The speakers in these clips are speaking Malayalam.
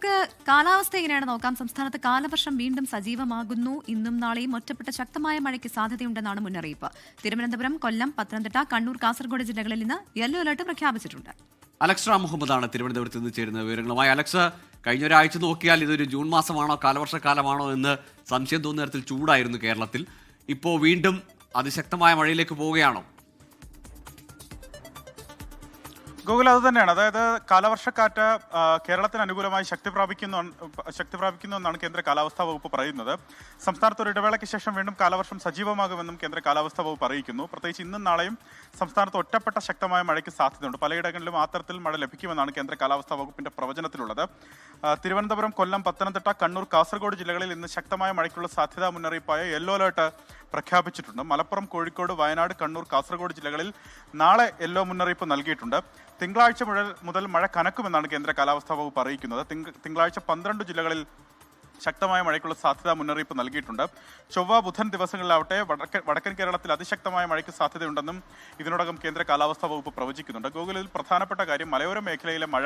നമുക്ക് കാലാവസ്ഥ എങ്ങനെയാണ് നോക്കാം. സംസ്ഥാനത്ത് കാലവർഷം വീണ്ടും സജീവമാകുന്നു. ഇന്നും നാളെയും ഒറ്റപ്പെട്ട ശക്തമായ മഴയ്ക്ക് സാധ്യതയുണ്ടെന്നാണ് മുന്നറിയിപ്പ്. തിരുവനന്തപുരം, കൊല്ലം, പത്തനംതിട്ട, കണ്ണൂർ, കാസർഗോഡ് ജില്ലകളിൽ ഇന്ന് യെല്ലോ അലർട്ട് പ്രഖ്യാപിച്ചിട്ടുണ്ട്. അലക്സ് മുഹമ്മദാണ് തിരുവനന്തപുരത്ത് നിന്ന് ചേരുന്ന വിവരങ്ങളുമായി. അലക്സ്, കഴിഞ്ഞ ഒരാഴ്ച നോക്കിയാൽ ഇതൊരു ജൂൺ മാസമാണോ കാലവർഷക്കാലമാണോ എന്ന് സംശയം തോന്നുന്ന തരത്തിൽ ചൂടായിരുന്നു കേരളത്തിൽ. ഇപ്പോൾ വീണ്ടും അതിശക്തമായ മഴയിലേക്ക് പോവുകയാണോ? ഗൂഗിൾ അത് തന്നെയാണ്. അതായത് കാലവർഷക്കാറ്റ് കേരളത്തിന് അനുകൂലമായി ശക്തി പ്രാപിക്കുന്നു എന്നാണ് കേന്ദ്ര കാലാവസ്ഥാ വകുപ്പ് പറയുന്നത്. സംസ്ഥാനത്ത് ഒരു ഇടവേളയ്ക്ക് ശേഷം വീണ്ടും കാലവർഷം സജീവമാകുമെന്നും കേന്ദ്ര കാലാവസ്ഥാ വകുപ്പ് അറിയിക്കുന്നു. പ്രത്യേകിച്ച് ഇന്നും നാളെയും സംസ്ഥാനത്ത് ഒറ്റപ്പെട്ട ശക്തമായ മഴയ്ക്ക് സാധ്യതയുണ്ട്. പലയിടങ്ങളിലും അത്തരത്തിൽ മഴ ലഭിക്കുമെന്നാണ് കേന്ദ്ര കാലാവസ്ഥാ വകുപ്പിന്റെ പ്രവചനത്തിലുള്ളത്. തിരുവനന്തപുരം, കൊല്ലം, പത്തനംതിട്ട, കണ്ണൂർ, കാസർഗോഡ് ജില്ലകളിൽ ഇന്ന് ശക്തമായ മഴയ്ക്കുള്ള സാധ്യതാ മുന്നറിയിപ്പായ യെല്ലോ അലർട്ട് പ്രഖ്യാപിച്ചിട്ടുണ്ട്. മലപ്പുറം, കോഴിക്കോട്, വയനാട്, കണ്ണൂർ, കാസർഗോഡ് ജില്ലകളിൽ നാളെ യെല്ലോ മുന്നറിയിപ്പ് നൽകിയിട്ടുണ്ട്. തിങ്കളാഴ്ച മുതൽ മഴ കനക്കുമെന്നാണ് കേന്ദ്ര കാലാവസ്ഥാ വകുപ്പ് അറിയിക്കുന്നത്. തിങ്കളാഴ്ച 12 ജില്ലകളിൽ ശക്തമായ മഴയ്ക്കുള്ള സാധ്യതാ മുന്നറിയിപ്പ് നൽകിയിട്ടുണ്ട്. ചൊവ്വ, ബുധൻ ദിവസങ്ങളിലാവട്ടെ വടക്കൻ കേരളത്തിൽ അതിശക്തമായ മഴയ്ക്ക് സാധ്യതയുണ്ടെന്നും ഇതിനോടകം കേന്ദ്ര കാലാവസ്ഥാ വകുപ്പ് പ്രവചിക്കുന്നുണ്ട്. ഗൂഗിളിൽ പ്രധാനപ്പെട്ട കാര്യം മലയോര മേഖലയിലെ മഴ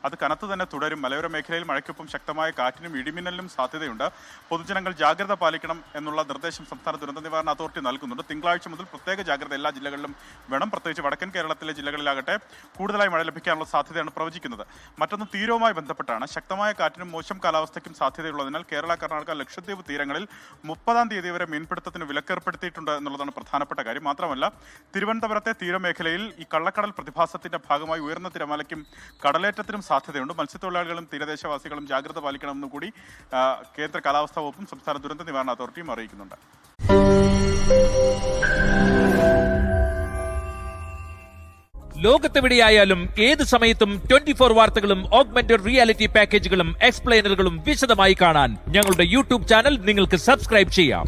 അത് കനത്തു തന്നെ തുടരും. മലയോര മേഖലയിൽ മഴയ്ക്കൊപ്പം ശക്തമായ കാറ്റിനും ഇടിമിന്നലിനും സാധ്യതയുണ്ട്. പൊതുജനങ്ങൾ ജാഗ്രത പാലിക്കണം എന്നുള്ള നിർദ്ദേശം സംസ്ഥാന ദുരന്ത നിവാരണ അതോറിറ്റി നൽകുന്നുണ്ട്. തിങ്കളാഴ്ച മുതൽ പ്രത്യേക ജാഗ്രത എല്ലാ ജില്ലകളിലും വേണം. പ്രത്യേകിച്ച് വടക്കൻ കേരളത്തിലെ ജില്ലകളിലാകട്ടെ കൂടുതലായി മഴ ലഭിക്കാനുള്ള സാധ്യതയാണ് പ്രവചിക്കുന്നത്. മറ്റൊന്ന് തീരവുമായി ബന്ധപ്പെട്ടാണ്. ശക്തമായ കാറ്റിനും മോശം കാലാവസ്ഥയ്ക്കും സാധ്യതയുള്ളതിനാൽ കേരള, കർണാടക, ലക്ഷദ്വീപ് തീരങ്ങളിൽ 30-ാം തീയതി വരെ മീൻപിടുത്തത്തിന് വിലക്കേർപ്പെടുത്തിയിട്ടുണ്ട് എന്നുള്ളതാണ് പ്രധാനപ്പെട്ട കാര്യം. മാത്രമല്ല തിരുവനന്തപുരത്തെ തീരമേഖലയിൽ ഈ കള്ളക്കടൽ പ്രതിഭാസത്തിന്റെ ഭാഗമായി ഉയർന്ന തിരമാലയ്ക്കും കടലേറ്റത്തിനും സാധ്യതയുണ്ട്. മത്സ്യത്തൊഴിലാളികളും തീരദേശവാസികളും ജാഗ്രത പാലിക്കണമെന്ന് കൂടി കേന്ദ്ര കാലാവസ്ഥാ വകുപ്പും സംസ്ഥാന ദുരന്ത നിവാരണ അതോറിറ്റിയും അറിയിക്കുന്നുണ്ട്. ലോകത്തെവിടെയായാലും ഏത് സമയത്തും 24 വാർത്തകളും ഓഗ്മെന്റഡ് റിയാലിറ്റി പാക്കേജുകളും എക്സ്പ്ലെയിനറുകളും വിശദമായി കാണാൻ ഞങ്ങളുടെ യൂട്യൂബ് ചാനൽ നിങ്ങൾക്ക് സബ്സ്ക്രൈബ് ചെയ്യാം.